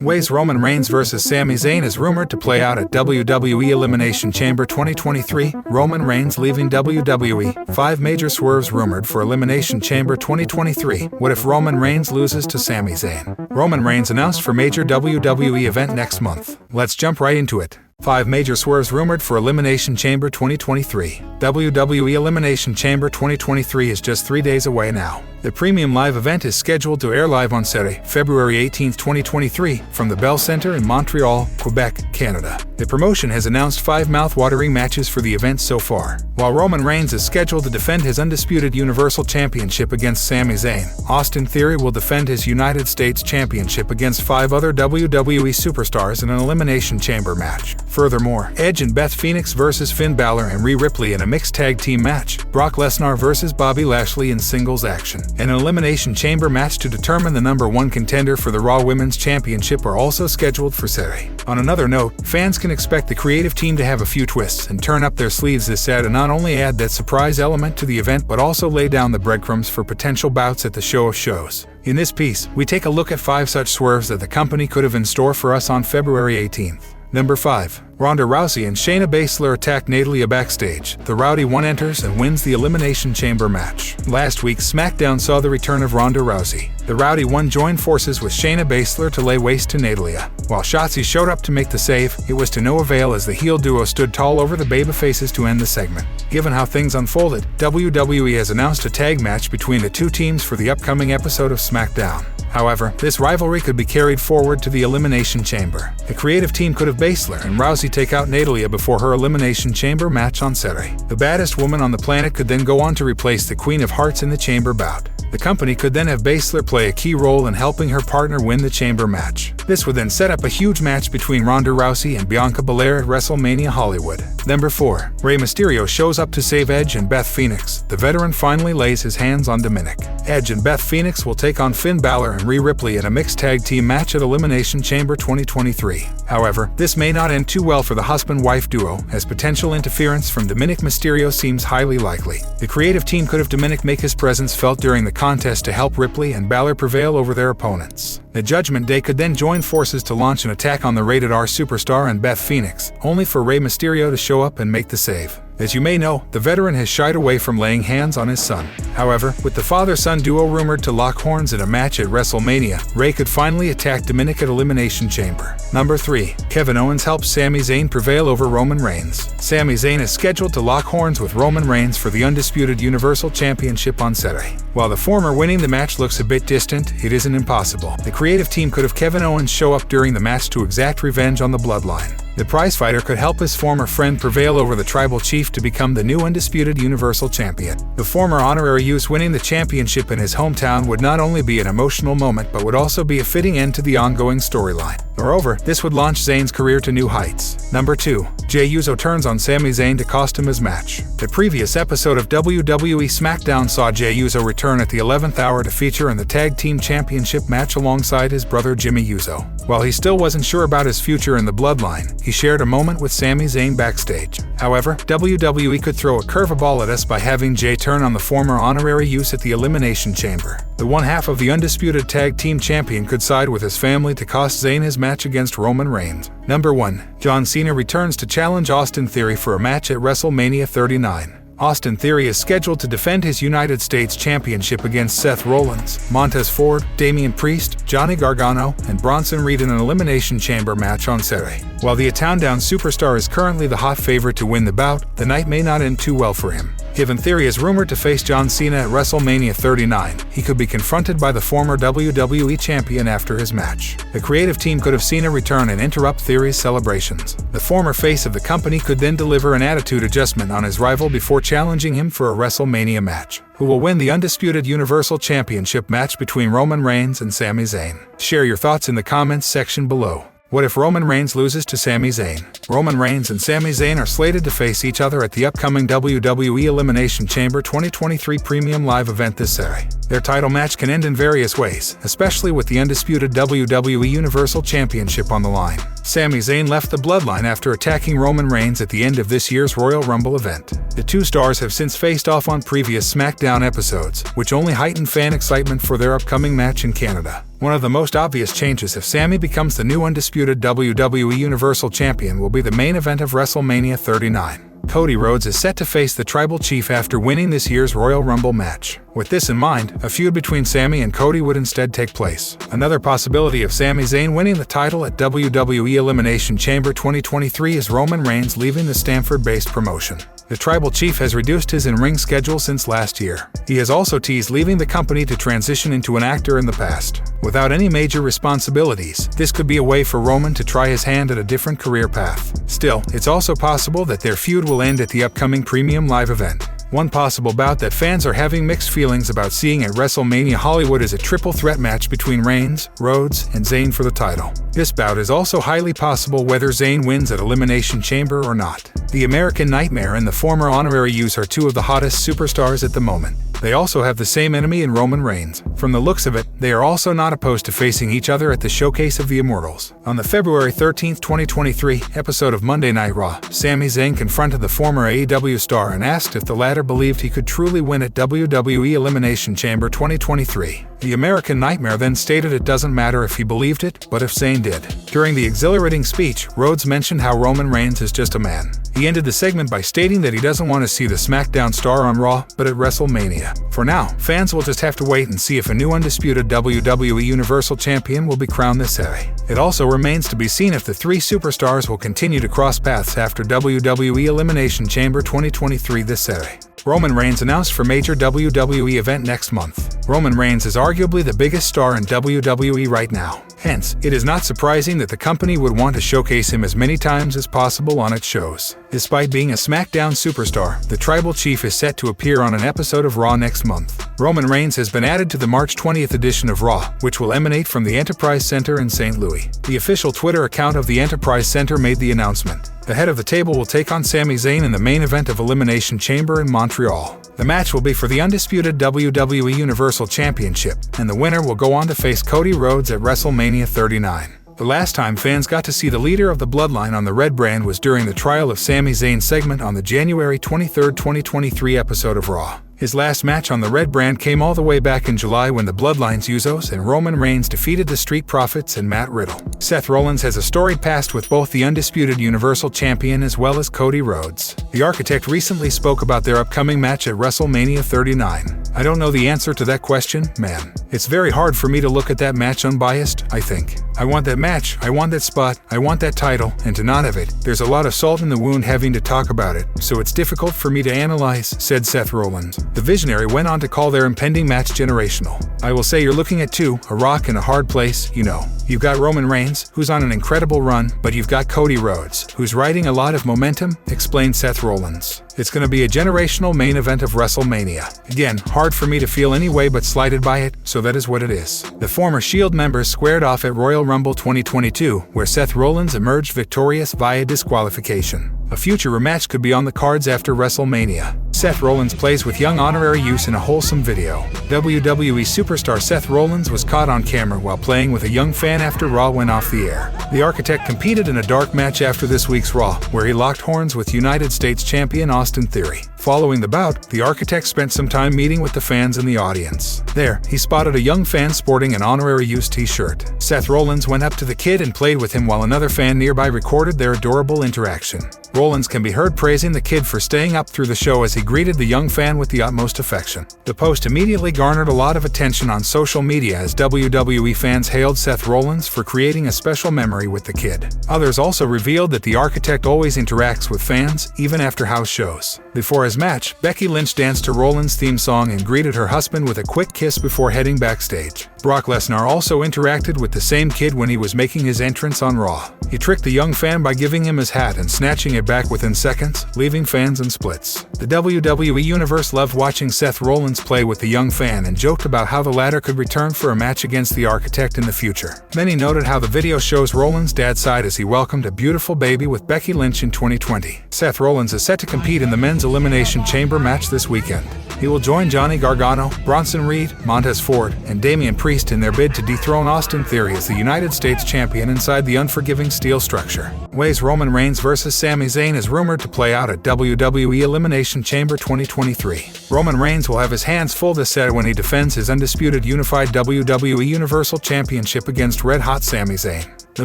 ways Roman Reigns vs. Sami Zayn is rumored to play out at WWE Elimination Chamber 2023. Roman Reigns leaving WWE. 5 major swerves rumored for Elimination Chamber 2023. What if Roman Reigns loses to Sami Zayn? Roman Reigns announced for major WWE event next month. Let's jump right into it. 5 major swerves rumored for Elimination Chamber 2023. WWE Elimination Chamber 2023 is just 3 days away now. The premium live event is scheduled to air live on Saturday, February 18, 2023, from the Bell Center in Montreal, Quebec, Canada. The promotion has announced 5 mouth-watering matches for the event so far. While Roman Reigns is scheduled to defend his undisputed Universal Championship against Sami Zayn, Austin Theory will defend his United States Championship against 5 other WWE superstars in an Elimination Chamber match. Furthermore, Edge and Beth Phoenix vs. Finn Balor and Rhea Ripley in a mixed tag team match, Brock Lesnar vs. Bobby Lashley in singles action, and an Elimination Chamber match to determine the #1 contender for the Raw Women's Championship are also scheduled for Saturday. On another note, fans can expect the creative team to have a few twists and turn up their sleeves this Saturday to not only add that surprise element to the event but also lay down the breadcrumbs for potential bouts at the show of shows. In this piece, we take a look at 5 such swerves that the company could have in store for us on February 18th. Number 5. Ronda Rousey and Shayna Baszler attack Natalya backstage. The Rowdy One enters and wins the Elimination Chamber match. Last week, SmackDown saw the return of Ronda Rousey. The Rowdy One joined forces with Shayna Baszler to lay waste to Natalya. While Shotzi showed up to make the save, it was to no avail as the heel duo stood tall over the babyfaces to end the segment. Given how things unfolded, WWE has announced a tag match between the two teams for the upcoming episode of SmackDown. However, this rivalry could be carried forward to the Elimination Chamber. The creative team could have Baszler and Rousey take out Natalya before her Elimination Chamber match on Saturday. The baddest woman on the planet could then go on to replace the Queen of Hearts in the Chamber bout. The company could then have Baszler play a key role in helping her partner win the Chamber match. This would then set up a huge match between Ronda Rousey and Bianca Belair at WrestleMania Hollywood. Number 4. Rey Mysterio shows up to save Edge and Beth Phoenix. The veteran finally lays his hands on Dominic. Edge and Beth Phoenix will take on Finn Balor and Rhea Ripley in a mixed tag team match at Elimination Chamber 2023. However, this may not end too well for the husband-wife duo, as potential interference from Dominic Mysterio seems highly likely. The creative team could have Dominic make his presence felt during the contest to help Ripley and Balor prevail over their opponents. The Judgment Day could then join forces to launch an attack on the Rated R superstar and Beth Phoenix, only for Rey Mysterio to show up and make the save. As you may know, the veteran has shied away from laying hands on his son. However, with the father-son duo rumored to lock horns in a match at WrestleMania, Rey could finally attack Dominic at Elimination Chamber. Number 3. Kevin Owens helps Sami Zayn prevail over Roman Reigns. Sami Zayn is scheduled to lock horns with Roman Reigns for the undisputed Universal Championship on Saturday. While the former winning the match looks a bit distant, it isn't impossible. The creative team could have Kevin Owens show up during the match to exact revenge on the Bloodline. The prizefighter could help his former friend prevail over the tribal chief to become the new undisputed Universal Champion. The former honorary youth winning the championship in his hometown would not only be an emotional moment but would also be a fitting end to the ongoing storyline. Moreover, this would launch Zayn's career to new heights. Number 2. Jey Uso turns on Sami Zayn to cost him his match. The previous episode of WWE SmackDown saw Jey Uso return at the 11th hour to feature in the Tag Team Championship match alongside his brother Jimmy Uso. While he still wasn't sure about his future in the Bloodline, he shared a moment with Sami Zayn backstage. However, WWE could throw a curveball at us by having Jey turn on the former honorary youth at the Elimination Chamber. The one half of the undisputed tag team champion could side with his family to cost Zayn his match against Roman Reigns. Number 1. John Cena returns to challenge Austin Theory for a match at WrestleMania 39. Austin Theory is scheduled to defend his United States Championship against Seth Rollins, Montez Ford, Damian Priest, Johnny Gargano, and Bronson Reed in an Elimination Chamber match on Saturday. While the Town-Down superstar is currently the hot favorite to win the bout, the night may not end too well for him. Given Theory is rumored to face John Cena at WrestleMania 39, he could be confronted by the former WWE champion after his match. The creative team could have Cena return and interrupt Theory's celebrations. The former face of the company could then deliver an attitude adjustment on his rival before challenging him for a WrestleMania match. Who will win the undisputed Universal Championship match between Roman Reigns and Sami Zayn? Share your thoughts in the comments section below. What if Roman Reigns loses to Sami Zayn? Roman Reigns and Sami Zayn are slated to face each other at the upcoming WWE Elimination Chamber 2023 Premium Live event this Saturday. Their title match can end in various ways, especially with the undisputed WWE Universal Championship on the line. Sami Zayn left the Bloodline after attacking Roman Reigns at the end of this year's Royal Rumble event. The two stars have since faced off on previous SmackDown episodes, which only heightened fan excitement for their upcoming match in Canada. One of the most obvious changes if Sami becomes the new undisputed WWE Universal Champion will be the main event of WrestleMania 39. Cody Rhodes is set to face the Tribal Chief after winning this year's Royal Rumble match. With this in mind, a feud between Sami and Cody would instead take place. Another possibility of Sami Zayn winning the title at WWE Elimination Chamber 2023 is Roman Reigns leaving the Stamford-based promotion. The Tribal Chief has reduced his in-ring schedule since last year. He has also teased leaving the company to transition into an actor in the past. Without any major responsibilities, this could be a way for Roman to try his hand at a different career path. Still, it's also possible that their feud will end at the upcoming Premium Live event. One possible bout that fans are having mixed feelings about seeing at WrestleMania Hollywood is a triple threat match between Reigns, Rhodes, and Zayn for the title. This bout is also highly possible whether Zayn wins at Elimination Chamber or not. The American Nightmare and the former Honorary Uso are two of the hottest superstars at the moment. They also have the same enemy in Roman Reigns. From the looks of it, they are also not opposed to facing each other at the Showcase of the Immortals. On the February 13, 2023 episode of Monday Night Raw, Sami Zayn confronted the former AEW star and asked if the latter believed he could truly win at WWE Elimination Chamber 2023. The American Nightmare then stated it doesn't matter if he believed it, but if Zayn did. During the exhilarating speech, Rhodes mentioned how Roman Reigns is just a man. He ended the segment by stating that he doesn't want to see the SmackDown star on Raw, but at WrestleMania. For now, fans will just have to wait and see if a new undisputed WWE Universal Champion will be crowned this Saturday. It also remains to be seen if the three superstars will continue to cross paths after WWE Elimination Chamber 2023 this Saturday. Roman Reigns announced for major WWE event next month. Roman Reigns is arguably the biggest star in WWE right now. Hence, it is not surprising that the company would want to showcase him as many times as possible on its shows. Despite being a SmackDown superstar, the Tribal Chief is set to appear on an episode of Raw next month. Roman Reigns has been added to the March 20th edition of Raw, which will emanate from the Enterprise Center in St. Louis. The official Twitter account of the Enterprise Center made the announcement. The head of the table will take on Sami Zayn in the main event of Elimination Chamber in Montreal. The match will be for the undisputed WWE Universal Championship, and the winner will go on to face Cody Rhodes at WrestleMania 39. The last time fans got to see the leader of the Bloodline on the red brand was during the trial of Sami Zayn segment on the January 23, 2023 episode of Raw. His last match on the red brand came all the way back in July when the Bloodline's Usos and Roman Reigns defeated the Street Profits and Matt Riddle. Seth Rollins has a storied past with both the undisputed Universal Champion as well as Cody Rhodes. The Architect recently spoke about their upcoming match at WrestleMania 39. I don't know the answer to that question, man. It's very hard for me to look at that match unbiased, I think. I want that match, I want that spot, I want that title, and to not have it, there's a lot of salt in the wound having to talk about it, so it's difficult for me to analyze, said Seth Rollins. The Visionary went on to call their impending match generational. I will say you're looking at a rock in a hard place, you know. You've got Roman Reigns, who's on an incredible run, but you've got Cody Rhodes, who's riding a lot of momentum, explained Seth Rollins. It's going to be a generational main event of WrestleMania. Again, hard for me to feel any way but slighted by it, so that is what it is. The former Shield members squared off at Royal Rumble 2022, where Seth Rollins emerged victorious via disqualification. A future rematch could be on the cards after WrestleMania. Seth Rollins plays with young Honorary Uso in a wholesome video. WWE superstar Seth Rollins was caught on camera while playing with a young fan after Raw went off the air. The Architect competed in a dark match after this week's Raw, where he locked horns with United States champion Austin Theory. Following the bout, the Architect spent some time meeting with the fans in the audience. There, he spotted a young fan sporting an Honorary Uso t-shirt. Seth Rollins went up to the kid and played with him while another fan nearby recorded their adorable interaction. Rollins can be heard praising the kid for staying up through the show as he greeted the young fan with the utmost affection. The post immediately garnered a lot of attention on social media as WWE fans hailed Seth Rollins for creating a special memory with the kid. Others also revealed that the Architect always interacts with fans, even after house shows. Before his match, Becky Lynch danced to Rollins' theme song and greeted her husband with a quick kiss before heading backstage. Brock Lesnar also interacted with the same kid when he was making his entrance on Raw. He tricked the young fan by giving him his hat and snatching it back within seconds, leaving fans in splits. The WWE Universe loved watching Seth Rollins play with the young fan and joked about how the latter could return for a match against the Architect in the future. Many noted how the video shows Rollins' dad's side as he welcomed a beautiful baby with Becky Lynch in 2020. Seth Rollins is set to compete in the men's Elimination Chamber match this weekend. He will join Johnny Gargano, Bronson Reed, Montez Ford, and Damian Priest in their bid to dethrone Austin Theory as the United States Champion inside the unforgiving steel structure. Way's Roman Reigns vs. Sami Zayn is rumored to play out at WWE Elimination Chamber 2023. Roman Reigns will have his hands full this set when he defends his undisputed unified WWE Universal Championship against red-hot Sami Zayn. The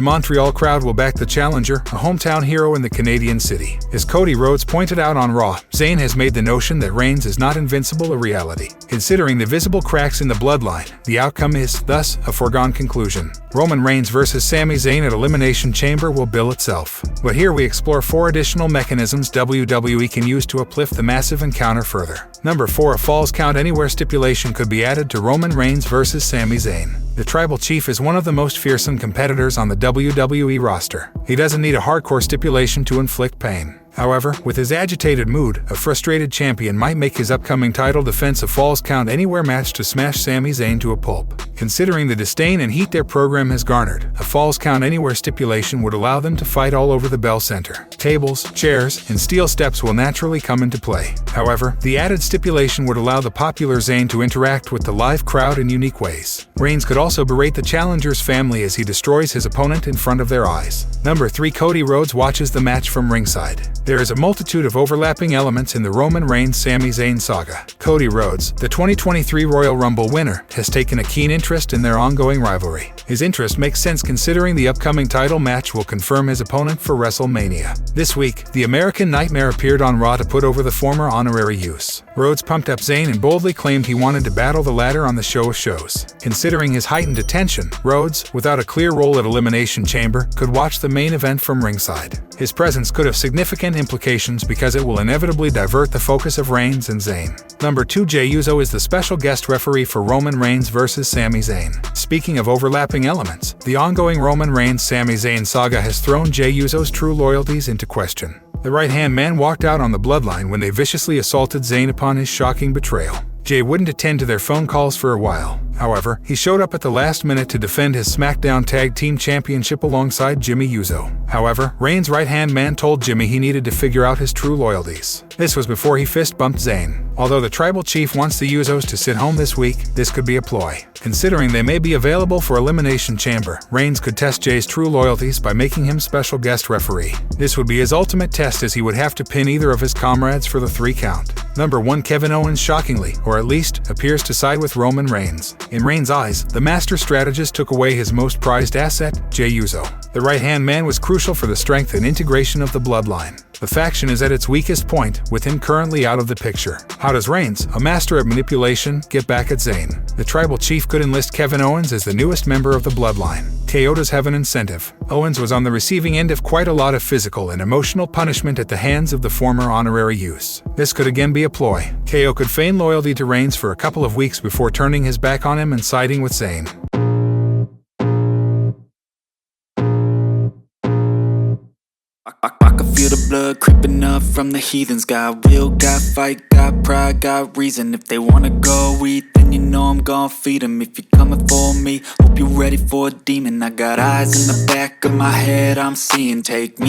Montreal crowd will back the challenger, a hometown hero in the Canadian city. As Cody Rhodes pointed out on Raw, Zayn has made the notion that Reigns is not invincible a reality. Considering the visible cracks in the bloodline, the outcome is, thus, a foregone conclusion. Roman Reigns vs. Sami Zayn at Elimination Chamber will bill itself. But here we explore 4 additional mechanisms WWE can use to uplift the massive encounter further. Number 4. A Falls Count Anywhere stipulation could be added to Roman Reigns vs. Sami Zayn. The Tribal Chief is one of the most fearsome competitors on the WWE roster. He doesn't need a hardcore stipulation to inflict pain. However, with his agitated mood, a frustrated champion might make his upcoming title defense a Falls Count Anywhere match to smash Sami Zayn to a pulp. Considering the disdain and heat their program has garnered, a Falls Count Anywhere stipulation would allow them to fight all over the Bell Center. Tables, chairs, and steel steps will naturally come into play. However, the added stipulation would allow the popular Zayn to interact with the live crowd in unique ways. Reigns could also berate the challenger's family as he destroys his opponent in front of their eyes. Number 3. Cody Rhodes watches the match from ringside. There is a multitude of overlapping elements in the Roman Reigns-Sami Zayn saga. Cody Rhodes, the 2023 Royal Rumble winner, has taken a keen interest in their ongoing rivalry. His interest makes sense considering the upcoming title match will confirm his opponent for WrestleMania. This week, the American Nightmare appeared on Raw to put over the former honorary use. Rhodes pumped up Zayn and boldly claimed he wanted to battle the latter on the show of shows. Considering his heightened attention, Rhodes, without a clear role at Elimination Chamber, could watch the main event from ringside. His presence could have significant implications because it will inevitably divert the focus of Reigns and Zayn. Number 2. Jey Uso is the special guest referee for Roman Reigns vs. Sami Zayn. Speaking of overlapping elements, the ongoing Roman Reigns-Sami Zayn saga has thrown Jey Uso's true loyalties into question. The right-hand man walked out on the Bloodline when they viciously assaulted Zayn upon his shocking betrayal. Jey wouldn't attend to their phone calls for a while. However, he showed up at the last minute to defend his SmackDown Tag Team Championship alongside Jimmy Uso. However, Reigns' right-hand man told Jimmy he needed to figure out his true loyalties. This was before he fist-bumped Zayn. Although the Tribal Chief wants the Usos to sit home this week, this could be a ploy. Considering they may be available for Elimination Chamber, Reigns could test Jey's true loyalties by making him special guest referee. This would be his ultimate test as he would have to pin either of his comrades for the 3 count. Number 1. Kevin Owens shockingly, or at least, appears to side with Roman Reigns. In Reigns' eyes, the master strategist took away his most prized asset, Jey Uso. The right-hand man was crucial for the strength and integration of the bloodline. The faction is at its weakest point, with him currently out of the picture. How does Reigns, a master at manipulation, get back at Zayn? The Tribal Chief could enlist Kevin Owens as the newest member of the bloodline. KO does have an incentive. Owens was on the receiving end of quite a lot of physical and emotional punishment at the hands of the former honorary use. This could again be a ploy. KO could feign loyalty to Reigns for a couple of weeks before turning his back on him and siding with Zayn. I can feel the blood creeping up from the heathens. Got will, got fight, got pride, got reason. If they wanna go eat, then you know I'm gon' feed them. If you're coming for me, hope you're ready for a demon. I got eyes in the back of my head, I'm seeing. Take me